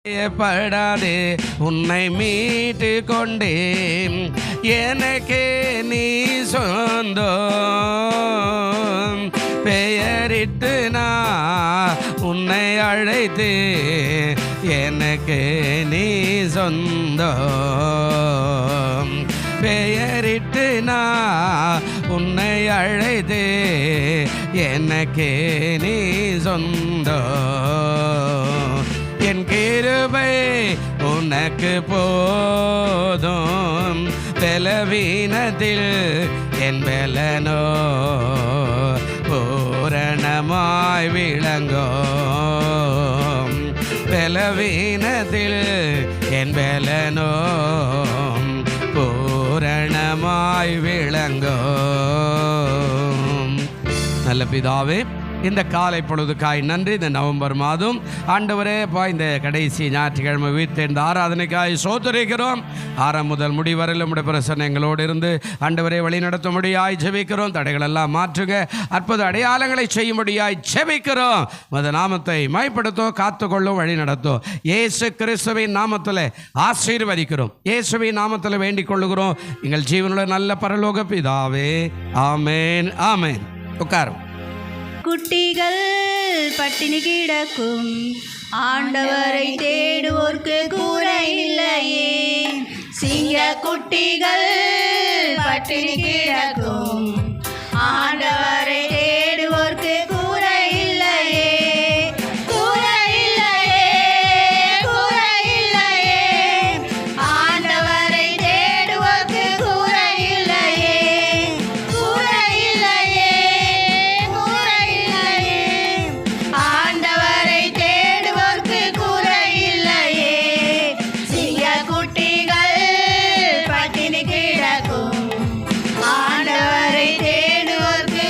பயப்படாதே, உன்னை மீட்டு கொண்டேன், எனக்கே நீ சொந்தம். பெயரிட்டு நான் உன்னை அழைத்து, எனக்கே நீ சொந்தம். பெயரிட்டு நான் உன்னை அழைத்து, எனக்கே நீ சொந்தம். என் கிருபை உனக்கு போதும், பலவீனத்தில் என் பலனோ பூரணமாய் விளங்கும். பலவீனத்தில் என் பலனோ பூரணமாய் விளங்கும். நல்ல பிதாவே, இந்த காலை பொழுதுக்காய் நன்றி. இந்த நவம்பர் மாதம் ஆண்டவரே இந்த கடைசி ஞாயிற்றுக்கிழமை வீட்டு இந்த ஆராதனைக்காய் சோதரிக்கிறோம். 6 முதல் முடிவரையில் உடைய பிரசன்னம் எங்களோடு இருந்து ஆண்டவரே வழி நடத்தும்படியாய் ஜெபிக்கிறோம். தடைகளெல்லாம் மாற்றுங்க, அற்புத அடையாளங்களை செய்யும்படியாய் ஜெபிக்கிறோம். மத நாமத்தை மயப்படுத்தோ, காத்துக்கொள்ளும், வழி நடத்தும். இயேசு கிறிஸ்துவின் நாமத்தில் ஆசீர்வதிக்கிறோம். இயேசுவின் நாமத்தில் வேண்டிக் கொள்ளுகிறோம் எங்கள் ஜீவனுள்ள நல்ல பரலோக பிதாவே. ஆமேன், ஆமேன். உட்காரும். குட்டிகள் பட்டினி கிடக்கும், ஆண்டவரை தேடுவோர்க்கு கூரை இல்லையே. சிங்க குட்டிகள் பட்டினி கிடக்கும், ஆண்டவரை தேடுவோர்க்கு கூரை இல்லையே. கூரை இல்லையே, கூரை இல்லையே, ஆண்டவரை தேடுவோர்க்கு கூரை இல்லையே. கூரை இல்லையே, கூரை இல்லையே, ஆண்டவரை தேடுவோர்க்கு கூரை இல்லையே. சிங்க குட்டிகள் பட்டினி கிடக்கும், ஆண்டவரை தேடுவோர்க்கு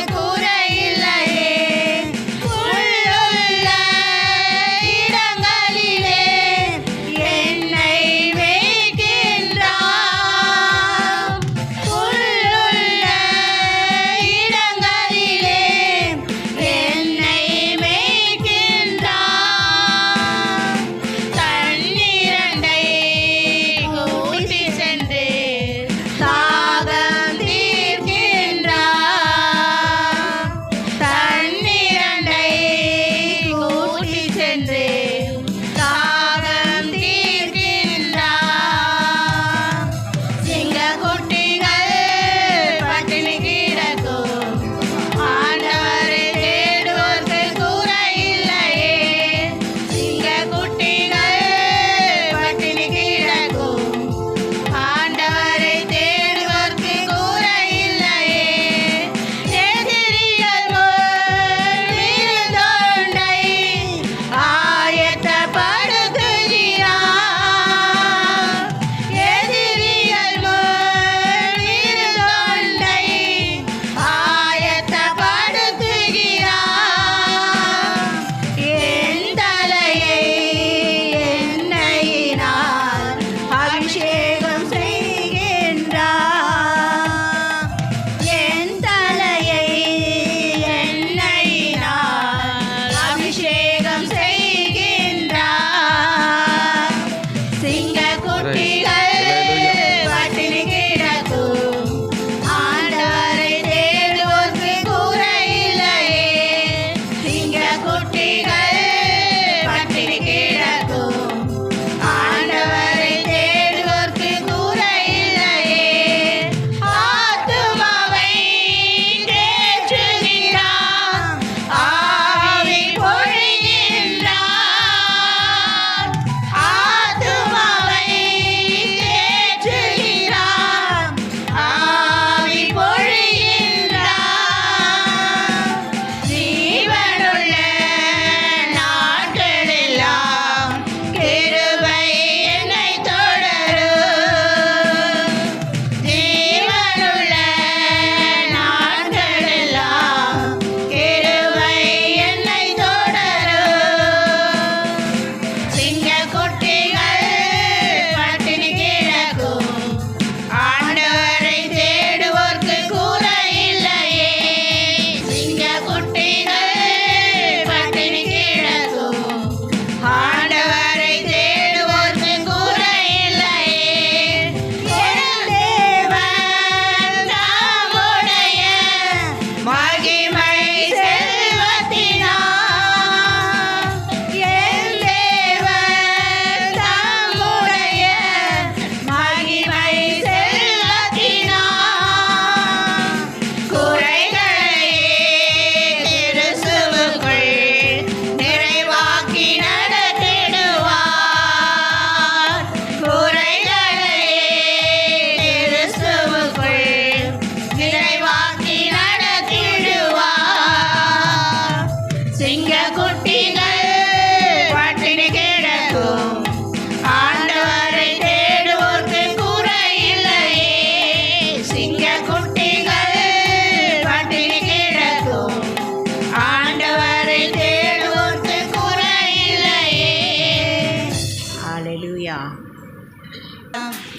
ஹalleluya.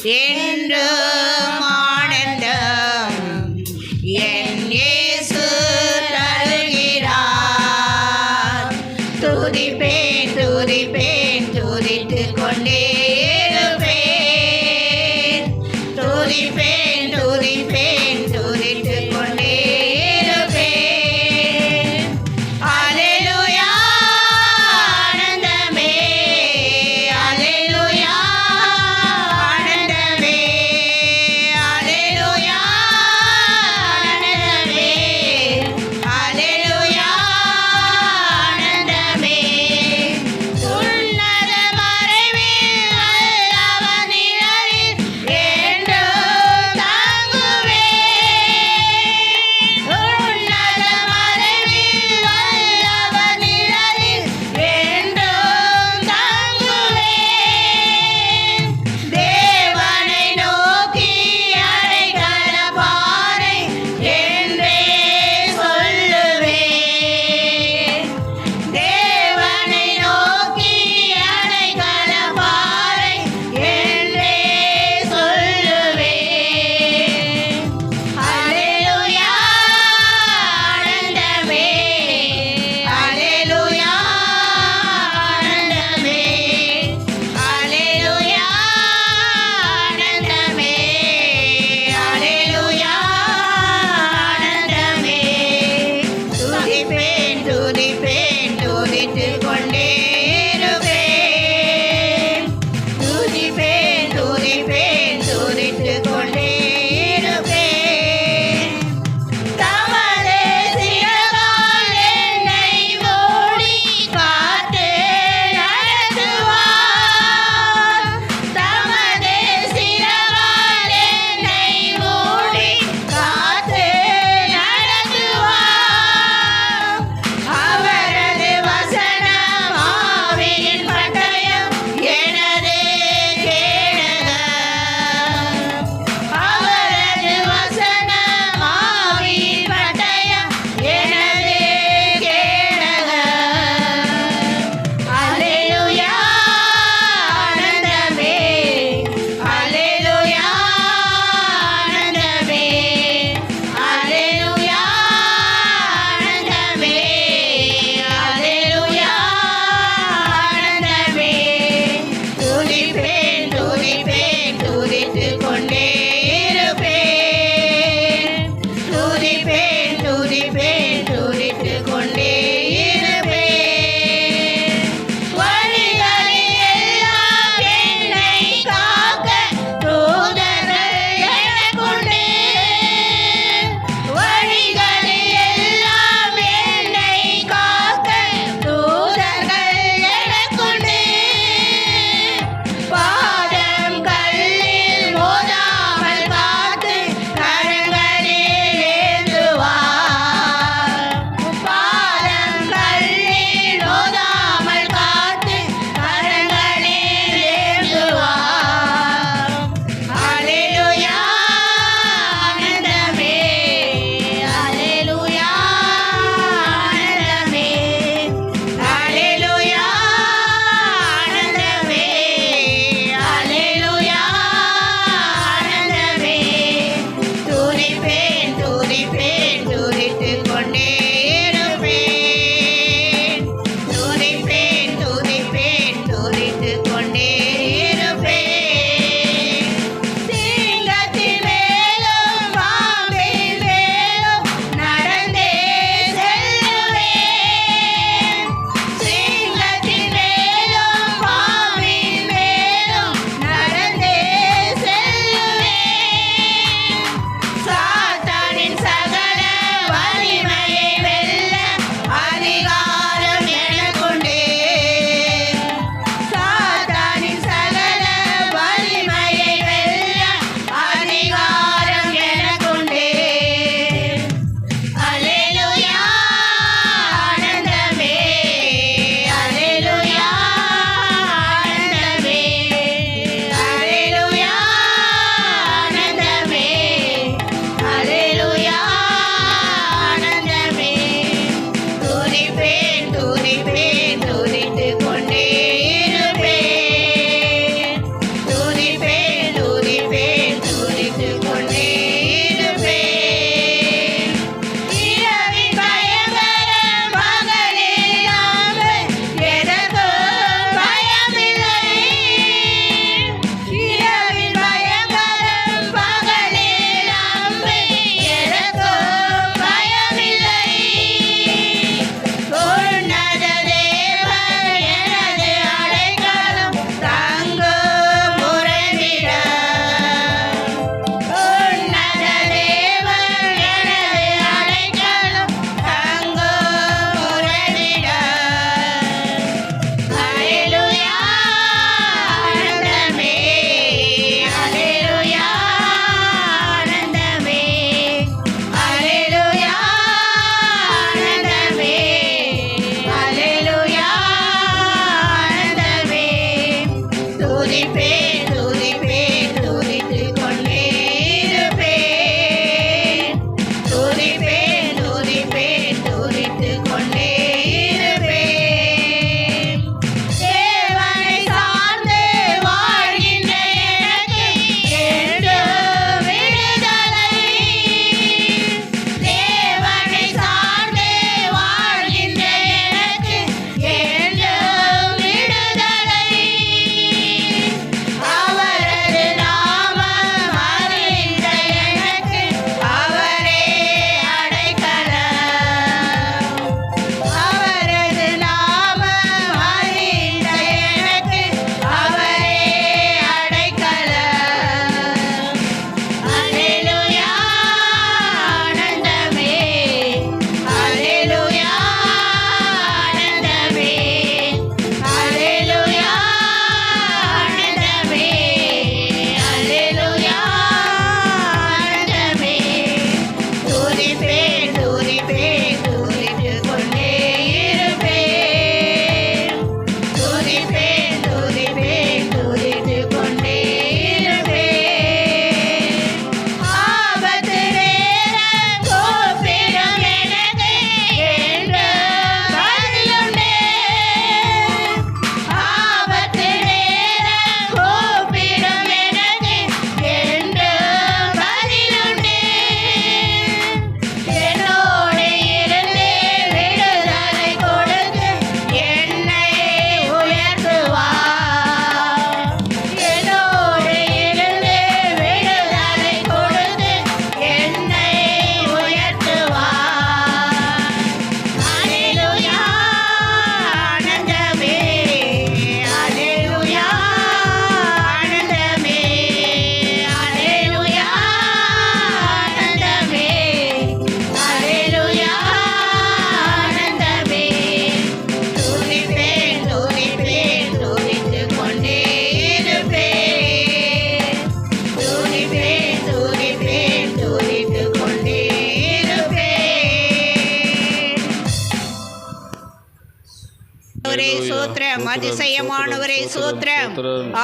என்றும் ஆனந்தம் என் இயேசு தருகிறார். துதிப்பேன் துதிப்பேன் துதித்துக் கொண்டே இருப்பேன். துதிப்பேன் துதிப்பேன் துதித்துக் கொண்டே இருப்பேன். ஹalleluya ஆனந்தமே, ஹalleluya ஆனந்தமே, ஹalleluya ஆனந்தமே, ஹalleluya ஆனந்தமே. உன்னத மறைவில்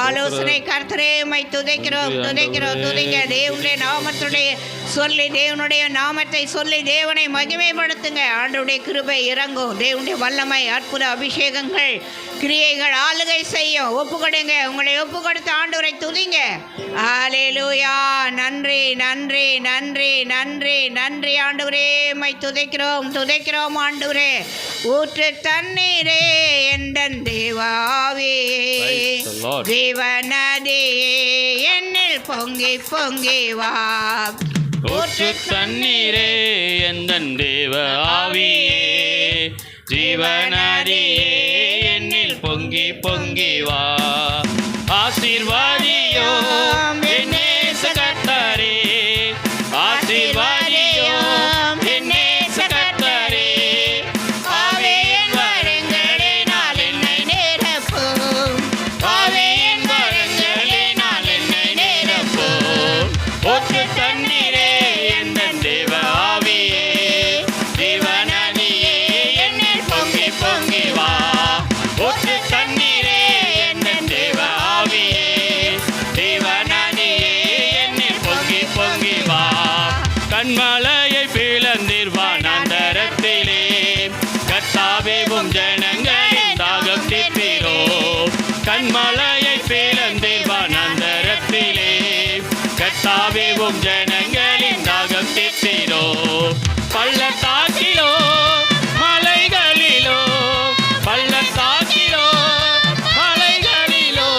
ஆலோசனை கர்த்தரே உம்மை துதிக்கிறோம் துதிங்க. தேவனுடைய நாமத்துடைய சொல்லி தேவனுடைய நாமத்தை சொல்லி தேவனை மகிமைப்படுத்துங்க. ஆண்டவருடைய கிருபை இறங்கும். தேவனுடைய வல்லமை அற்புத அபிஷேகங்கள் கிரியைகள் ஆளுகை செய்யும். ஒப்புக்கொடுங்க. உங்களை ஒப்பு கொடுத்து ஆண்டவரை துதிங்க. ஹல்லேலூயா. நன்றி நன்றி நன்றி நன்றி நன்றி ஆண்டவரே, உம்மை துதிக்கிறோம் ஆண்டவரே. ஊற்று தண்ணீரே எந்தன் தேவாவே, தேவநதியே என்னில் பொங்கி பொங்கி வா. ஊற்று தண்ணீரே எந்தன் தேவ ஆவியே, ஜீவநதியே என்னில் பொங்கி பொங்கி வா. ஆசீர்வாதியோம் என் நேச கர்த்தரே, ஆசீர்வாதியோம் என் நேச கர்த்தரே. ஆவியின் வரங்களினால் என்னை நிரப்பும். ஆவியின் வரங்களினால் என்னை நிரப்பும். ஊற்று தண்ணீரே எந்தன் தேவ ஆவியே, ஜீவநதியே என்னில் பொங்கி பொங்கி வா. ஊற்று தண்ணீரே எந்தன் தேவ ஆவியே, ஜீவநதியே என்னில் பொங்கி பொங்கி வா. கண்மலையை பிளந்தீர்வான் அந்தரத்திலே, கர்த்தாவேவும் ஜனங்களின் தாகம் தீர்த்தீரோ. கண்மலையை பிளந்தீர்வான் அந்தரத்திலே, கர்த்தாவேவும் ஜனங்களின் தாகம் தீர்த்தீரோ. பள்ளத்தாக்கிலோ மலைகளிலோ, பள்ளத்தாக்கிலோ மலைகளிலோ,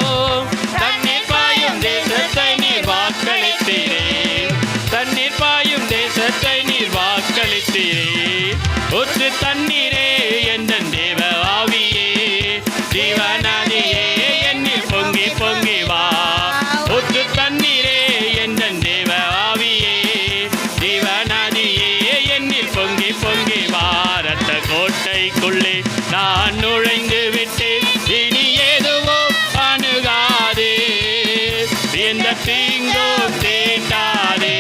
தண்ணீர் பாயும் தேசத்தை நீர் வாக்களித்தீரே, தண்ணீர் பாயும் தேசத்தை நீர் வாக்களித்தீரே. ஊற்று தண்ணீரே எந்தன் தேவ ஆவியே, ஜீவநதியே என்னில் பொங்கி பொங்கி வா. ஊற்று தண்ணீரே எந்தன் தேவ ஆவியே, ஜீவநதியே என்னில் பொங்கி பொங்கி வா. ரத்த கோட்டைக்குள்ளே நான் நுழைந்து விட்டு இனி எதுவோ அணுகாதே, எந்த தீங்கும் தீண்டாதே.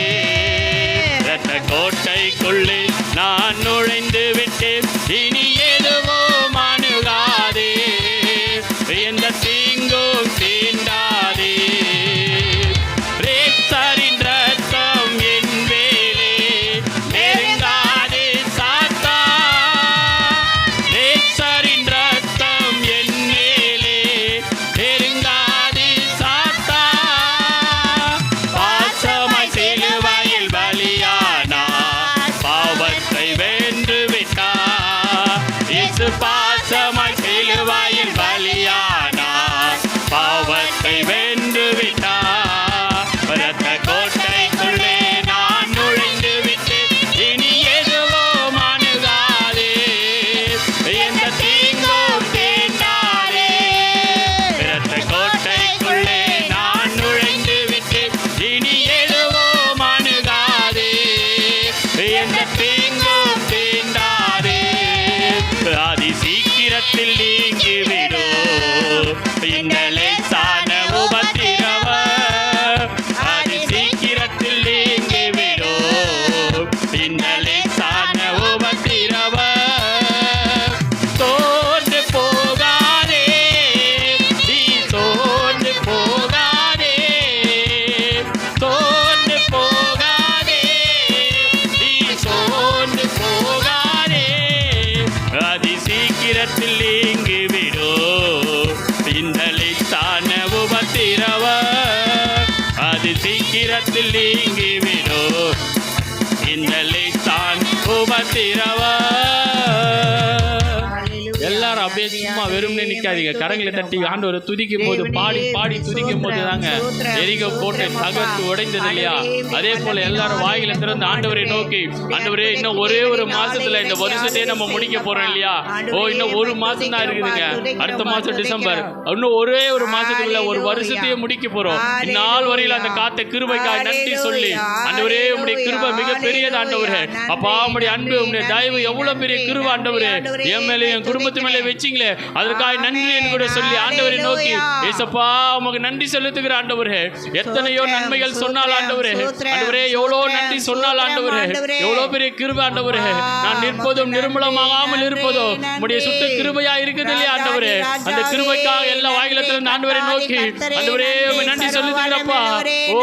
ரத்த கோட்டைக்குள்ளே நான் நுழைந்து விட்டு இனி எதுவோ அணுகாதே, எந்த தீங்கும் தீண்டாதே. ரேசரின் ரத்தம் என் வேலே நெருங்காதே சாத்தான், ரேசரின் ரத்தம் என் மேலே நெருங்காதே சாத்தான். பாசமாய் சிலுவையில் பலியானார், பாவத்தை வென்று விட்டார். இயேசு பாசமாய் சிலுவையில் பலியானார், பாவத்தை வென்று விட்டார். ரத்த கோட்டைக்குள்ளே நான் நுழைந்து விட்டு இனி எதுவோ அணுகாதே, எந்த தீங்கும் தீண்டாதே. ரத்த கோட்டைக்குள்ளே நான் நுழைந்து விட்டு இனி எதுவோ அணுகாதே, எந்த தீங்கும் தீண்டாதே. அதி சீக்கிரத்தில் நீங்கிவிடோ இந்த லேசான உபத்திரவம், அதி சீக்கிரத்தில் நீங்கிவிடோ இந்த லேசான உபத்திரவம். தோன்று போகாதே, நீ தோன்று போகாதே, தோன்று போகாதே, நீ தோன்று போகாதே. அதி சீக்கிரத்தில் நீங்கிவிடோ இந்த லேசான உபத்திரவம், அது சீக்கிரத்தில் நீங்கிவிடோ இந்த லேசான உபத்திரவம். எல்லாரும் அப்படியே சும்மா வெறும்னே நிக்காதீங்க. கரங்களை தட்டி ஆண்டவரை துதிக்கும் போது பாடி பாடி துதிக்கும் போது தாங்க எரிகோ கோட்டை தகர்த்து உடைந்தது இல்லையா? அதே போல எல்லாரும் வாயில திறந்து ஆண்டவரை நோக்கி, ஆண்டவரே இன்னும் ஒரே ஒரு மாசத்துல இந்த வருஷத்தையே நம்ம முடிக்க போறோம் இல்லையா? இன்னும் ஒரு மாசம் தான் இருக்குதுங்க. அடுத்த மாசம் டிசம்பர், இன்னும் ஒரே ஒரு மாசத்துக்குள்ள ஒரு வருஷத்தையே முடிக்க போறோம். இந்நாள் வரையில அந்த காத்த கிருபைக்காக நன்றி சொல்லி, ஆண்டவரே உம்முடைய கிருபை மிக பெரியது ஆண்டவரே. அப்பா உம்முடைய அன்பு உம்முடைய தயவு எவ்வளவு பெரிய கிருபை ஆண்டவரே. என் மேலே என் குடும்பத்து மேலே வச்சீங்க செய்தீங்களே அதற்காக நன்றி என்று கூட சொல்லி ஆண்டவரை நோக்கி ஏசப்பா உமக்கு நன்றி செலுத்துகிற ஆண்டவரே. எத்தனையோ நன்மைகள் சொன்னால் ஆண்டவரே, ஆண்டவரே எவ்வளோ நன்றி சொன்னால் ஆண்டவரே, எவ்வளோ பெரிய கிருபை ஆண்டவரே. நான் நிற்பதும் நிர்மூலமாகாமல் இருப்பதும் உம்முடைய சுத்த கிருபையா இருக்குது இல்லையா ஆண்டவரே. அந்த கிருபைக்காக எல்லா வாயிலத்திலிருந்து ஆண்டவரை நோக்கி ஆண்டவரே உம்மை நன்றி செலுத்துகிறப்பா. ஓ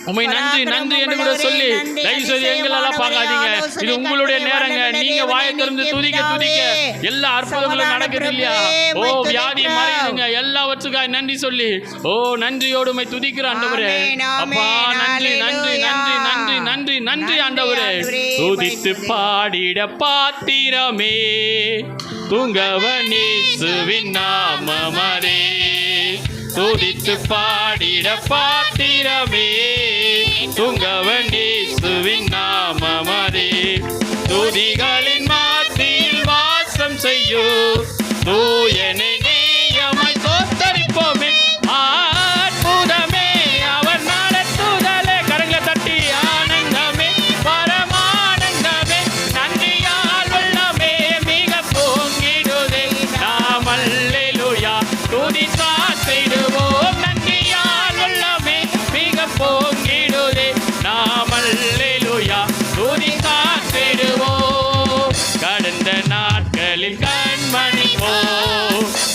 உம்மை நன்றி நன்றி என்று கூட சொல்லி தயவு செய்து எங்களெல்லாம் பார்க்காதீங்க. இது உங்களுடைய நேரங்க. நீங்க வாயை திறந்து துதிக்க துதிக்க எல்லா அற்புதங்களும் நடக்குது இல்லையா. ஓ வியாதி மறையுதுங்க. எல்லாவற்றுக்காக நன்றி சொல்லி ஓ நன்றியோடு உம்மை துதிக்கிற ஆண்டவரே. அப்பா நன்றி நன்றி நன்றி நன்றி நன்றி நன்றி ஆண்டவரே. துதித்து பாடிட பாத்திரமே தூங்கவன் இயேசுவின் நாமமரே. துதித்து பாடிட பாத்திரமே தூங்கவன் இயேசுவின் நாமமரே. துதிகளின் மத்தியில் வாசம் செய்யும் தூயனை நேயமாய் தோத்தரிப்போமே. அற்புதமே அவர் நடத்துதலே. கரங்களை தட்டி ஆனந்தமே பரமானந்தமே நன்றியால் உள்ளமே மிக பொங்கிடுதே. நாம் அல்லேலூயா துதித்தா செய்டுவோம். நன்றியால் உள்ளமே மிக பொங்கிடுதே. நாம் அல்லேலூயா துதித்தா செய்டுவோம். கடந்த நாட்களில் கண்மணி போ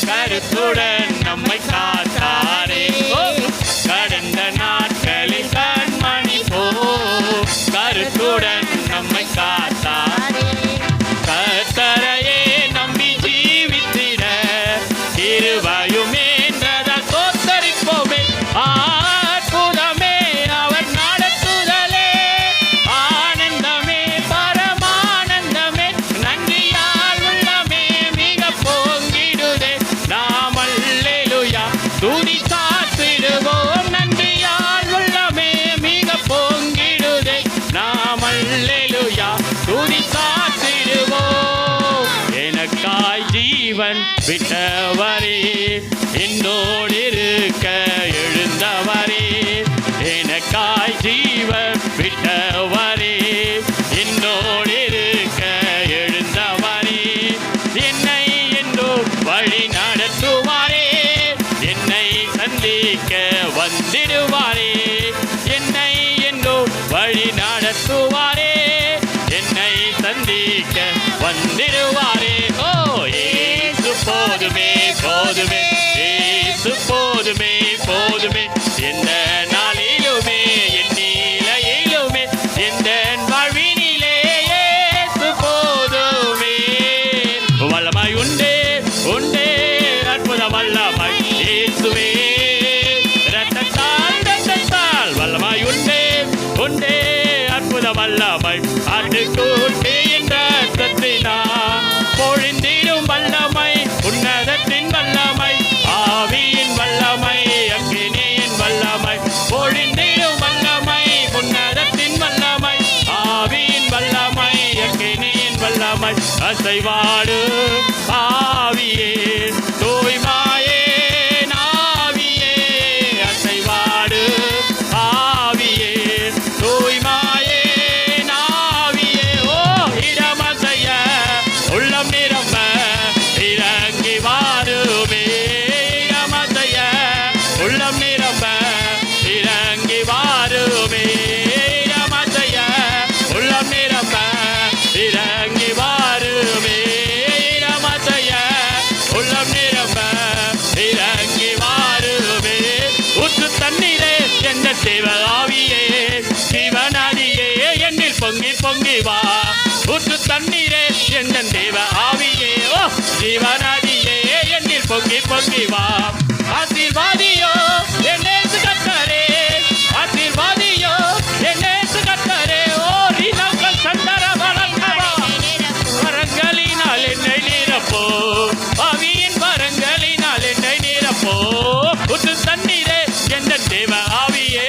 கருத்துடன் நம்மை காத்தாரே. கடந்த நாட்களில் கண்மணி போ கருத்துடன் நம்மை காத்தாரே. கர்த்தரையே நம்பி ஜீவித்திட கிருபையுமே என்றதால் தோத்தரிப்போமே. அற்புதமே அவர் நடத்துதலே. ஆனந்தமே பரமானந்தமே நன்றியால் உள்ளமே மிக பொங்கிடுதே. நாம் அல்லேலூயா துதி சாத்திடுவோம். நன்றியால் உள்ளமே மிக பொங்கிடுதே. நாம் அல்லேலூயா துதி சாத்திடுவோம். எனக்காய் ஜீவன் விட்டவரே என்னோடு இருக்க எழுந்தவரே. எனக்காய் ஜீவன் விட்டவரே என்னோடு இருக்க எழுந்தவரே. என்னை என்றும் வழி நடத்துவாரே. என்னை சந்திக்க வந்திடுவாரே. என்னை என்றும் வழி நடத்துவாரே. என்னை சந்திக்க வந்திடுவாரே. ஓ ஏசு போதுமே போதுமே ஏசு போதுமே போதுமே. எந்த நாளிலுமே என் நிலையிலுமே எந்த வாழ்வினிலே ஏசு போதுமே. வல்லமாய் உண்டே உண்டே அற்புத வல்லமாய் இயேசுவே. இரத்தத்தால் இரத்தத்தால் வல்லமாய் உண்டே உண்டே அற்புத வல்லமாய் ஆட்டுக்குட்டியின் இரத்தத்தினால் பொழிந்திடும் வல்லமை உன்னதத்தின் வல்லமை ஆவியின் வல்லமை அக்கினியின் வல்லமை பொழிந்திடும் வல்லமை உன்னதத்தின் வல்லமை ஆவியின் வல்லமை அக்கினியின் வல்லமை. அசைவாடு ஆவியே தூய்மாயே ஆவியே. அசைவாடு ஆவியே தூய்மாயே ஆவியே. ஓ இடமசைய உள்ளம் நிரம்ப இறங்கி வாருமே. இடமசைய உள்ளம் நிரம்ப இறங்கி வாருமே. இடமசைய உள்ளம் நிரம்ப இறங்கி வாருமே. இடமசைய உள்ளம் நிரம்ப இறங்கி வாருமே. ஊற்று தண்ணீரே என்ற தேவ ஆவியே சிவநதியே என்னில் பொங்கி பொங்கி வா. ஊற்று தண்ணீரே என்ற தேவ ஆவியே ஓ சிவநதியே என்னில் பொங்கி பொங்கி வா. ஆசீர்வாதியோ என்னேசு கர்த்தரே. ஆசீர்வாதியோ என்னேசு கர்த்தரே. ஓ ரீனங்கள் சந்தர வளர்க்கவா. வரங்களினால் என்னை நிரப்போ. ஆவியின் வரங்களினால் என்னை நிரப்போ. ஊற்று தண்ணீரே என்ற தேவ ஆவியே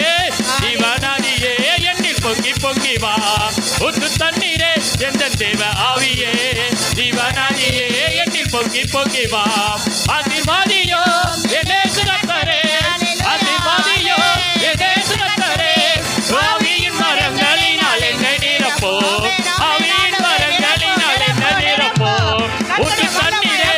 சிவநதியே என்னில் பொங்கி பொங்கி வா. ஊற்று தண்ணீரே என்ற தேவ ஆவியே சிவநதியே என்னில் பொங்கி பொங்கி வா. ஆசீர்வாதியோ என்னேசு கர்த்தரே. ஆசீர்வாதியோ என்னேசு கர்த்தரே. ஆவியின் வரங்களினால் என்னை நிரப்போ. ஆவியின் வரங்களினால் என்னை நிரப்போ. ஊற்று தண்ணீரே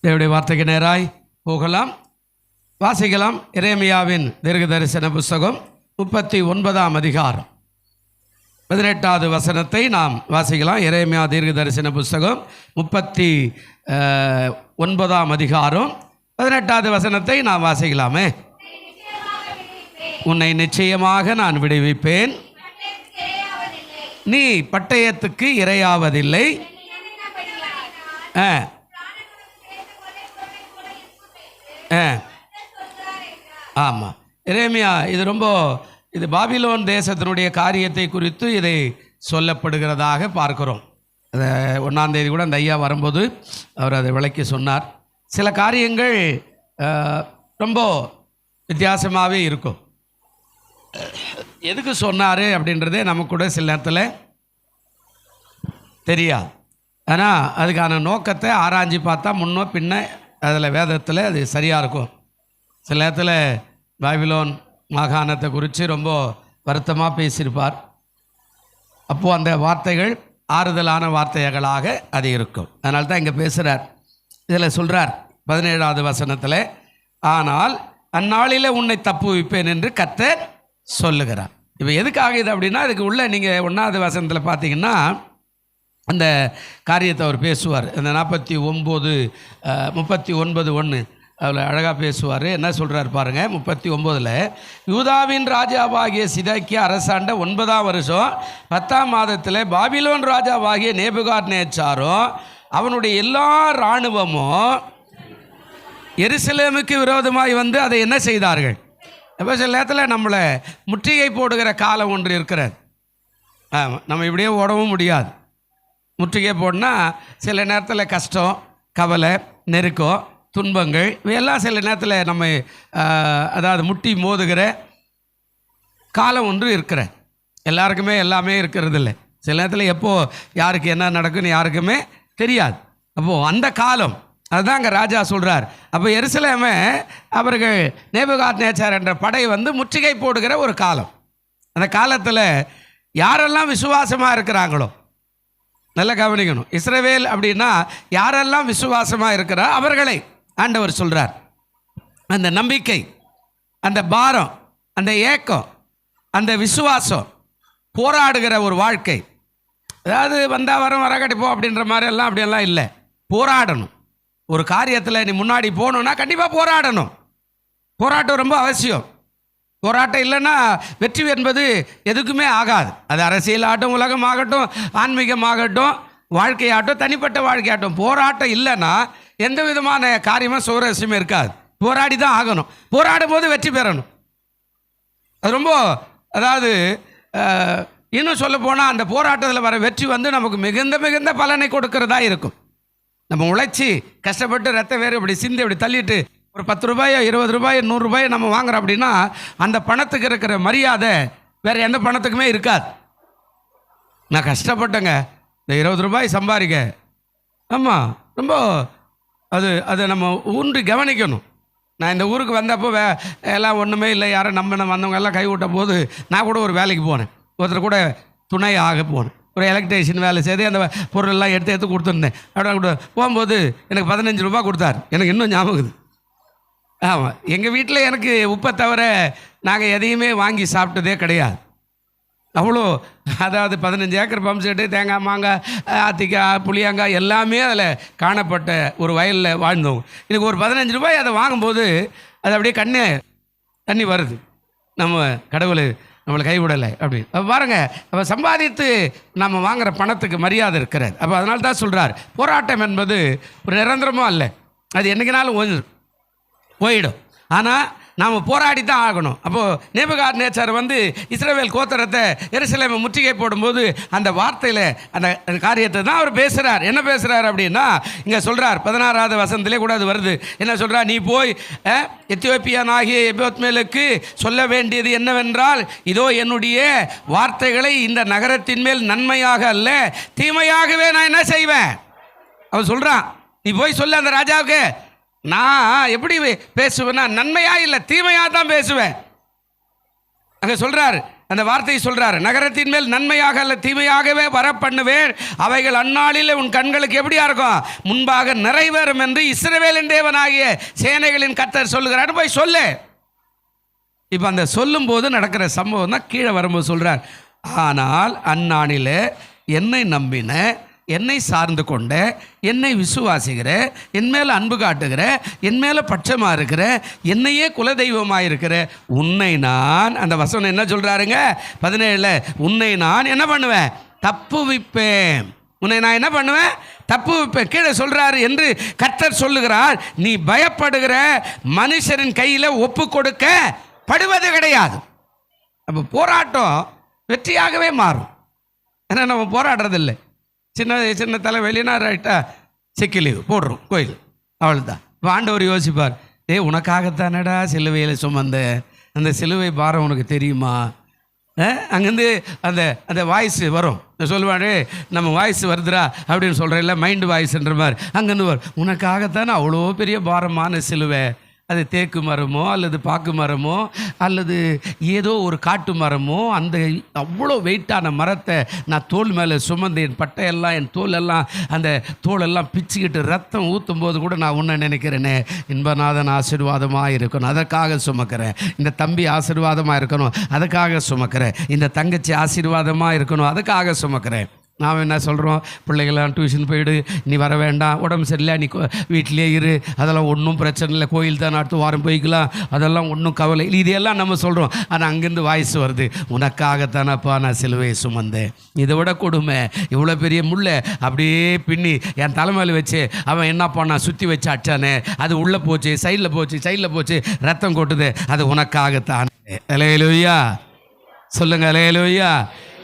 தேவனுடைய வார்த்தைக்கு நேராய் போகலாம். வாசிக்கலாம். எரேமியாவின் தீர்க்க தரிசன புஸ்தகம் 39ஆம் அதிகாரம் 18வது வசனத்தை நாம் வாசிக்கலாம். எரேமியா தீர்க்க தரிசன புஸ்தகம் 39ஆம் அதிகாரம் 18வது வசனத்தை நாம் வாசிக்கலாமே. உன்னை நிச்சயமாக நான் விடுவிப்பேன், நீ பட்டயத்துக்கு இரையாவதில்லை. ஆமாம், எரேமியா இது பாபிலோன் தேசத்தினுடைய காரியத்தை குறித்து இதை சொல்லப்படுகிறதாக பார்க்கிறோம். 1ஆம் தேதி கூட அந்த ஐயா வரும்போது அவர் அதை விளக்கி சொன்னார். சில காரியங்கள் ரொம்ப வித்தியாசமாகவே இருக்கும். எதுக்கு சொன்னார் அப்படின்றதே நமக்கு கூட சில நேரத்தில் தெரியாது. ஆனால் அதுக்கான நோக்கத்தை ஆராய்ச்சி பார்த்தா முன்னோ பின்ன அதில் வேதத்தில் அது சரியாக இருக்கும். சில நேரத்தில் பாபிலோன் மாகாணத்தை குறித்து ரொம்ப வருத்தமாக பேசியிருப்பார். அப்போது அந்த வார்த்தைகள் ஆறுதலான வார்த்தைகளாக அது இருக்கும். அதனால தான் இங்கே பேசுகிறார். இதில் சொல்கிறார் 17வது வசனத்தில், ஆனால் அந்நாளில் உன்னை தப்புவிப்பேன் என்று கர்த்தர் சொல்லுகிறார். இப்போ எதுக்காக இது அப்படின்னா, அதுக்கு உள்ள நீங்கள் 1வது வசனத்தில் பார்த்தீங்கன்னா அந்த காரியத்தை அவர் பேசுவார். அந்த 39:1 அதில் அழகாக பேசுவார். என்ன சொல்கிறார் பாருங்கள். 39 யூதாவின் ராஜாவாகிய சிதேக்கியா அரசாண்ட 9ஆம் வருஷம் 10ஆம் மாதத்தில் பாபிலோன் ராஜாவாகிய நேபுகாத்நேச்சாரும் அவனுடைய எல்லா இராணுவமும் எருசலேமுக்கு விரோதமாய் வந்து அதை என்ன செய்தார்கள். இப்போ சில நேரத்தில் நம்மளை முற்றுகை போடுகிற காலம் ஒன்று இருக்கிறது. நம்ம இப்படியே ஓடவும் முடியாது. முற்றுகை போடனா சில நேரத்தில் கஷ்டம், கவலை, நெருக்கம், துன்பங்கள் இவையெல்லாம் சில நேரத்தில் நம்ம அதாவது முட்டி மோதுகிற காலம் ஒன்று இருக்கிற. எல்லாருக்குமே எல்லாமே இருக்கிறது இல்லை. சில நேரத்தில் எப்போது யாருக்கு என்ன நடக்குன்னு யாருக்குமே தெரியாது. அப்போது அந்த காலம் அதுதான் அங்கே ராஜா சொல்கிறார். அப்போ எருசலேமை அவர்கள் நேபுகாத்நேச்சார் என்ற படை வந்து முற்றுகை போடுகிற ஒரு காலம். அந்த காலத்தில் யாரெல்லாம் விசுவாசமாக இருக்கிறாங்களோ, நல்லா கவனிக்கணும். இஸ்ரவேல் அப்படின்னா யாரெல்லாம் விசுவாசமாக இருக்கிறா அவர்களை ஆண்டவர் சொல்கிறார். அந்த நம்பிக்கை, அந்த பாரம், அந்த ஏக்கம், அந்த விசுவாசம், போராடுகிற ஒரு வாழ்க்கை. அதாவது வந்தால் வரும் வர கட்டிப்போம் அப்படின்ற மாதிரியெல்லாம் அப்படியெல்லாம் இல்லை. போராடணும். ஒரு காரியத்தில் நீ முன்னாடி போகணுன்னா கண்டிப்பாக போராடணும். போராட்டம் ரொம்ப அவசியம். போராட்டம் இல்லைன்னா வெற்றி என்பது எதுக்குமே ஆகாது. அது அரசியலாகட்டும், உலகமாகட்டும், ஆன்மீகமாகட்டும், வாழ்க்கையாகட்டும், தனிப்பட்ட வாழ்க்கையாகட்டும், போராட்டம் இல்லைன்னா எந்த விதமான காரியமும் சுவாரஸ்யமே இருக்காது. போராடி தான் ஆகணும். போராடும் போது வெற்றி பெறணும். அது ரொம்ப அதாவது இன்னும் சொல்ல போனால் அந்த போராட்டத்தில் வர வெற்றி வந்து நமக்கு மிகுந்த பலனை கொடுக்கறதா இருக்கும். நம்ம உழைச்சி கஷ்டப்பட்டு ரத்த வேறு இப்படி சிந்தி இப்படி தள்ளிட்டு ஒரு 10 ரூபாயோ 20 ரூபாயோ 100 ரூபாயோ நம்ம வாங்குறோம் அப்படின்னா அந்த பணத்துக்கு இருக்கிற மரியாதை வேறு எந்த பணத்துக்குமே இருக்காது. நான் கஷ்டப்பட்டேங்க, இந்த 20 ரூபாய் சம்பாதிக்க. ஆமாம், ரொம்ப அதை நம்ம ஊன்றி கவனிக்கணும். நான் இந்த ஊருக்கு வந்தப்போ எல்லாம் ஒன்றுமே இல்லை, யாரும் நம்ம வந்தவங்க எல்லாம் கைவிட்ட போது நான் கூட ஒரு வேலைக்கு போனேன். ஒருத்தர் கூட துணை ஆக போனேன். ஒரு எலக்ட்ரிஷியன் வேலை செய்து அந்த பொருளெல்லாம் எடுத்து கொடுத்துருந்தேன். அப்படின்னா கூட போகும்போது எனக்கு 15 ரூபா கொடுத்தார். எனக்கு இன்னும் ஞாபகம். ஆமாம், எங்கள் வீட்டில் எனக்கு உப்பை தவிர நாங்கள் எதையுமே வாங்கி சாப்பிட்டதே கிடையாது. அவ்வளோ அதாவது 15 ஏக்கர் பம்ப் செட்டு, தேங்காய், மாங்காய், ஆத்திக்காய், புளியாங்காய் எல்லாமே அதில் காணப்பட்ட ஒரு வயலில் வாழ்ந்தோம். எனக்கு ஒரு 15 ரூபாய் அதை வாங்கும்போது அது அப்படியே தண்ணி வருது. நம்ம கடவுள் நம்மளை கைவிடலை அப்படின்னு. அப்போ பாருங்கள், அப்போ சம்பாதித்து நம்ம வாங்குகிற பணத்துக்கு மரியாதை இருக்கிறது. அப்போ அதனால தான் சொல்கிறார், போராட்டம் என்பது ஒரு நிரந்தரமாக இல்லை, அது என்றைக்குனாலும் போயிடும். ஆனால் நாம் போராடி தான் ஆகணும். அப்போது நேபுகாத்நேச்சார் வந்து இஸ்ரவேல் கோத்திரத்தை எருசலேமை முற்றுகை போடும்போது அந்த வார்த்தையில் அந்த காரியத்தை தான் அவர் பேசுகிறார். என்ன பேசுகிறார் அப்படின்னா இங்கே சொல்கிறார் 16வது வசனத்திலே கூட அது வருது. என்ன சொல்கிறார், நீ போய் எத்தியோப்பியனாகிய எபோத்மேலுக்கு சொல்ல வேண்டியது என்னவென்றால், இதோ என்னுடைய வார்த்தைகளை இந்த நகரத்தின் மேல் நன்மையாக அல்ல தீமையாகவே நான் என்ன செய்வேன். அவன் சொல்கிறான், நீ போய் சொல்ல அந்த ராஜாவுக்கு, நான் எப்படி பேசுவேன்னா நன்மையா இல்லை தீமையாக தான் பேசுவேன். அங்கே சொல்கிறார், அந்த வார்த்தையை சொல்றாரு, நகரத்தின் மேல் நன்மையாக அல்ல தீமையாகவே வர பண்ணுவேன், அவைகள் அந்நாளில் உன் கண்களுக்கு எப்படியா இருக்கும், முன்பாக நிறைவேறும் என்று இஸ்ரவேலின் தேவனாகிய சேனைகளின் கர்த்தர் சொல்லுகிறார். போய் சொல்லு. இப்போ அந்த சொல்லும் போது நடக்கிற சம்பவம் தான் கீழே வரும்போது சொல்றார், ஆனால் அந்நாளில் என்னை நம்பின, என்னை சார்ந்து கொண்ட, என்னை விசுவாசிக்கிற, என் மேலே அன்பு காட்டுகிற, என் மேலே பட்சமாக இருக்கிற, என்னையே குலதெய்வமாக இருக்கிற உன்னை நான், அந்த வசனம் என்ன சொல்கிறாருங்க 17, உன்னை நான் என்ன பண்ணுவேன், தப்புவிப்பேன். உன்னை நான் என்ன பண்ணுவேன், தப்புவிப்பேன். கீழே சொல்கிறாரு என்று கர்த்தர் சொல்லுகிறார். நீ பயப்படுகிற மனுஷரின் கையில் ஒப்பு கொடுக்க படுவது கிடையாது. அப்போ போராட்டம் வெற்றியாகவே மாறும். ஏன்னா நம்ம போராடுறதில்லை. சின்ன சின்ன தலைவலினா ரைட்டா சிக்கி லீவு போடுறோம் கோயில், அவ்வளோதான். இப்போ ஆண்டவர் யோசிப்பார், உனக்காகத்தானடா சிலுவையில் சுமந்த, அந்த சிலுவை பாரம் உனக்கு தெரியுமா? அங்கேருந்து அந்த அந்த வாய்ஸ் வரும், சொல்லுவாரு நம்ம வாய்ஸ் வருதுரா அப்படின்னு சொல்கிறேன், மைண்டு வாய்ஸ்ன்ற மாதிரி அங்கேருந்து வரும். உனக்காகத்தானே அவ்வளோ பெரிய பாரமான சிலுவை, அது தேக்கு மரமோ அல்லது பாக்கு மரமோ அல்லது ஏதோ ஒரு காட்டு மரமோ, அந்த அவ்வளோ வெயிட்டான மரத்தை நான் தோல் மேலே சுமந்து என் பட்டையெல்லாம் என் தோலெல்லாம் அந்த தோலெல்லாம் பிச்சுக்கிட்டு ரத்தம் ஊற்றும் போது கூட நான் உன்னை நினைக்கிறேனே, இன்பநாதன் ஆசீர்வாதமாக இருக்கணும், அதற்காக சுமக்கிறேன். இந்த தம்பி ஆசீர்வாதமாக இருக்கணும், அதுக்காக சுமக்கிறேன். இந்த தங்கச்சி ஆசீர்வாதமாக இருக்கணும், அதுக்காக சுமக்கிறேன். நாம் என்ன சொல்கிறோம், பிள்ளைகளாம் டியூஷன் போயிடு, நீ வர வேண்டாம், உடம்பு சரியில்லை, நீ வீட்டிலே இரு, அதெல்லாம் ஒன்றும் பிரச்சனை இல்லை, கோயில் தான் அடுத்த வாரம் போய்க்கலாம், அதெல்லாம் ஒன்றும் கவலை இல்லை, இதையெல்லாம் நம்ம சொல்கிறோம். ஆனால் அங்கேருந்து வாய்ஸ் வருது, உனக்காகத்தானப்பா நான் சிலுவையை சுமந்தேன். இதை விட கொடுமை, இவ்வளோ பெரிய முள்ளை அப்படியே பின்னி என் தலைமையில் வச்சு அவன் என்ன பண்ணான், சுற்றி வச்சு அடிச்சானே, அது உள்ளே போச்சு, சைடில் போச்சு, ரத்தம் கொட்டுது, அது உனக்காகத்தான். அல்லேலூயா சொல்லுங்க, அல்லேலூயா.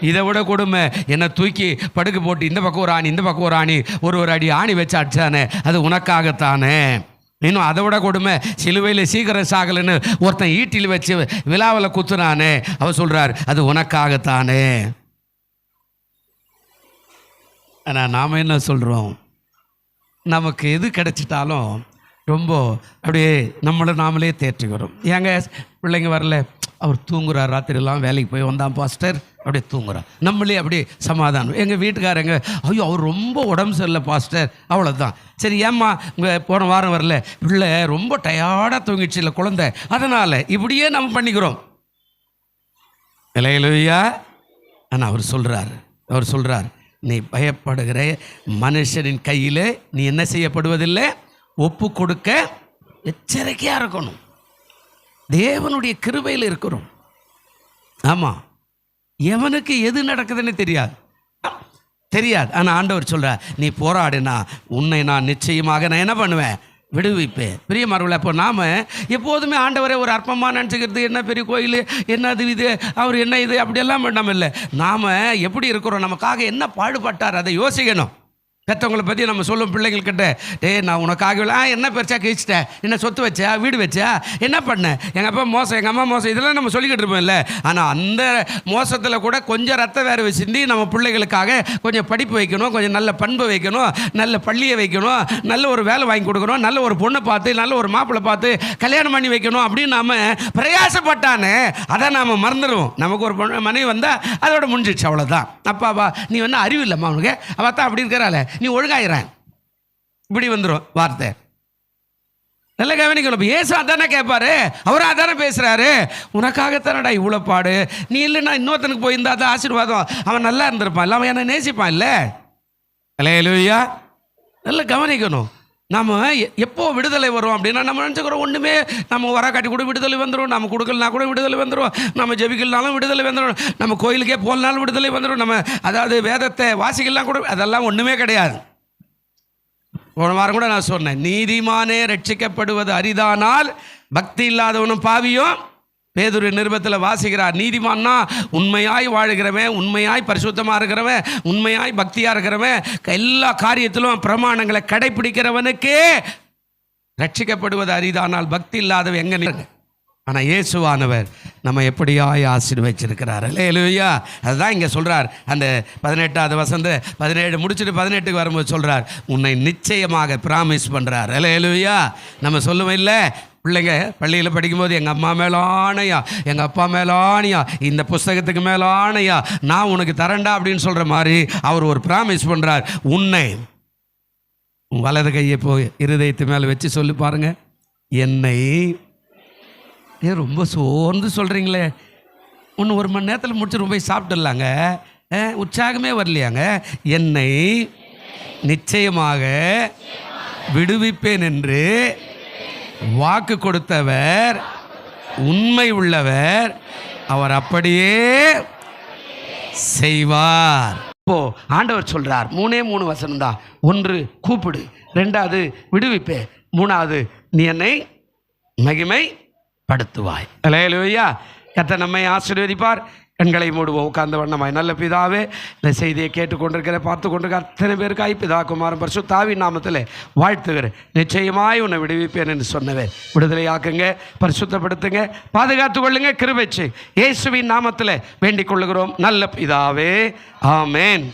இதை விட கொடுமை, என்னை தூக்கி படுக்க போட்டு இந்த பக்கம் ஒரு ஆணி இந்த பக்கம் ஒரு ஆணி ஒரு அடி ஆணி வச்சு அடிச்சானே, அது உனக்காகத்தானே. இன்னும் அதை விட கொடுமை, சிலுவையில் சீக்கிரம் சாகலைன்னு ஒருத்தன் ஈட்டில் வச்சு விழாவில் குத்துனானே, அவர் சொல்கிறார் அது உனக்காகத்தானே. ஆனால் நாம் என்ன சொல்கிறோம், நமக்கு எது கிடைச்சிட்டாலும் ரொம்ப அப்படியே நம்மளை நாமளே தேற்றிக்கிறோம். ஏங்க பிள்ளைங்க வரல, அவர் தூங்குறார், ராத்திரிலாம் வேலைக்கு போய் வந்தான் பாஸ்டர், அப்படியே தூங்குறார், நம்மளே அப்படியே சமாதானம். எங்கள் வீட்டுக்காரங்க, ஐயோ அவர் ரொம்ப உடம்பு சரியில்லை பாஸ்டர், அவ்வளோதான். சரி ஏம்மா உங்கள் போன வாரம் வரல, பிள்ளை ரொம்ப டயர்டாக தூங்கிடுச்சு, இல்லை குழந்தை, அதனால் இப்படியே நம்ம பண்ணிக்கிறோம். இல்லையா? ஆனால் அவர் சொல்கிறார், நீ பயப்படுகிற மனுஷனின் கையில் நீ என்ன செய்யப்படுவதில்லை, ஒப்பு கொடுக்க எச்சரிக்கையாக இருக்கணும். தேவனுடைய கிருபையில் இருக்கிறோம். ஆமாம், எவனுக்கு எது நடக்குதுன்னு தெரியாது. ஆனால் ஆண்டவர் சொல்கிறார், நீ போராடினா உன்னை நான் நிச்சயமாக நான் என்ன பண்ணுவேன், விடுவிப்பேன். பிரியமானவர்களே, அப்போ நாம் எப்போதுமே ஆண்டவரை ஒரு அற்பமாக நினச்சிக்கிறது, என்ன பெரிய கோயில், என்ன இது அவர் என்ன இது அப்படியெல்லாம் நம்ம இல்லை. நாம் எப்படி இருக்கிறோம், நமக்காக என்ன பாடுபட்டார் அதை யோசிக்கணும். பெற்றவங்களை பற்றி நம்ம சொல்லும் பிள்ளைங்கள்கிட்ட, நான் உனக்காக என்ன பெருசா கழிச்சிட்டேன், என்ன சொத்து வச்சா, வீடு வச்சா, என்ன பண்ண, எங்கள் அப்பா மோசம், எங்கள் அம்மா மோசம், இதெல்லாம் நம்ம சொல்லிக்கிட்டு இருப்போம் இல்லை. ஆனால் அந்த மோசத்தில் கூட கொஞ்சம் ரத்த வேர்வை சிந்தி நம்ம பிள்ளைகளுக்காக கொஞ்சம் படிப்பு வைக்கணும், கொஞ்சம் நல்ல பண்பு வைக்கணும், நல்ல பள்ளியை வைக்கணும், நல்ல ஒரு வேலை வாங்கி கொடுக்கணும், நல்ல ஒரு பொண்ணை பார்த்து, நல்ல ஒரு மாப்பிள்ளை பார்த்து கல்யாணம் பண்ணி வைக்கணும் அப்படின்னு நாம் பிரயாசப்பட்டானே, அதை நாம் மறந்துடுவோம். நமக்கு ஒரு பொண்ணு மனைவி வந்தால் அதோட முடிஞ்சிடுச்சு, அவ்வளோதான். அப்பாவா நீ வந்து அறிவு இல்லைம்மா அவனுக்கு, அவள் தான் அப்படி இருக்கிறாள், நீ ஒழுங்காயிரன், இப்படி வந்துடும் வார்த்தை. நல்ல கவனிக்கணும். ஏசு அதானே கேட்பாரு, அவர் அதானே பேசுறாரு, உனக்காகத்தானடா இவ்வளோ பாடு, நீ இல்லைன்னா இன்னொருத்தனுக்கு போயிருந்தா தான் ஆசீர்வாதம், அவன் நல்லா இருந்திருப்பான், இல்லை அவன் என்ன நேசிப்பான் இல்லை. அல்லேலூயா. நல்ல கவனிக்கணும். நம்ம எப்போ விடுதலை வரும் அப்படின்னா, நம்ம நினச்சிக்கிறோம் ஒன்றுமே நம்ம வர காட்டி கூட விடுதலை வந்துடும், நம்ம கொடுக்கலனா கூட விடுதலை வந்துடும், நம்ம ஜெபிக்கலனாலும் விடுதலை வந்துடும், நம்ம கோயிலுக்கே போகலனாலும் விடுதலை வந்துடும், நம்ம அதாவது வேதத்தை வாசிக்கலாம் கூட, அதெல்லாம் ஒன்றுமே கிடையாது. போன வாரம் கூட நான் சொன்னேன், நீதிமானே ரட்சிக்கப்படுவது அரிதானால் பக்தி இல்லாதவனும் பாவியும். பேதுரு நிருபத்தில் வாசிக்கிறார், நீதிமான்னா உண்மையாய் வாழுகிறவன், உண்மையாய் பரிசுத்தமாக இருக்கிறவன், உண்மையாய் பக்தியாக இருக்கிறவன், எல்லா காரியத்திலும் பிரமாணங்களை கடைப்பிடிக்கிறவனுக்கே ரட்சிக்கப்படுவது அரிதானால் பக்தி இல்லாதவன் எங்கே நிற்க. ஆனால் இயேசுவானவர் நம்ம எப்படியாய் ஆசீர்வதிச்சிருக்கிறார். அல்லேலூயா. அதுதான் இங்கே சொல்கிறார். அந்த 18வது வசனம் 17 முடிச்சுட்டு 18க்கு வரும்போது சொல்கிறார், உன்னை நிச்சயமாக ப்ராமிஸ் பண்ணுறார். அல்லேலூயா. நம்ம சொல்லுவோம் இல்லை, பிள்ளைங்க பள்ளியில் படிக்கும்போது எங்கள் அம்மா மேலே ஆணையா, எங்கள் அப்பா மேலே ஆணையா, இந்த புஸ்தகத்துக்கு மேலே ஆணையா, நான் உனக்கு தரேன்டா அப்படின்னு சொல்கிற மாதிரி அவர் ஒரு ப்ராமிஸ் பண்ணுறார். உன்னை வலது கையை போய் இருதயத்து மேலே வச்சு சொல்லி பாருங்க, என்னை. ஏன் ரொம்ப சோர்ந்து சொல்கிறீங்களே? ஒன்று 1 மணி நேரத்தில் முடிச்சு ரொம்ப சாப்பிட்டுடலாங்க, உற்சாகமே வரலையாங்க. என்னை நிச்சயமாக விடுவிப்பேன் என்று வாக்கு கொடுத்தவர் உண்மை உள்ளவர், அவர் அப்படியே செய்வார். இப்போ ஆண்டவர் சொல்றார், 3 வசனம் தான். 1 கூப்பிடு, 2 விடுவிப்பே, 3 நீ என்னை மகிமைப்படுத்துவாய். அல்லேலூயா. கர்த்தர் நம்மை ஆசீர்வதிப்பார். கண்களை மூடுவோம், உட்கார்ந்த வண்ணமாய். நல்ல பிதாவே, இந்த செய்தியை கேட்டுக்கொண்டிருக்கிற பார்த்து கொண்டிருக்கிற அத்தனை பேருக்காய் பிதா குமாரன் பரிசுத்த ஆவியின் நாமத்தில் வாழ்த்துகிறேன். நிச்சயமாய் உன்னை விடுவிப்பேன் என்று சொன்னவர் விடுதலையாக்குங்க, பரிசுத்தப்படுத்துங்க, பாதுகாத்து கொள்ளுங்க, கிருபை செய்யுங்க. இயேசுவின் நாமத்தில் வேண்டிக் கொள்ளுகிறோம் நல்ல பிதாவே, ஆமென்.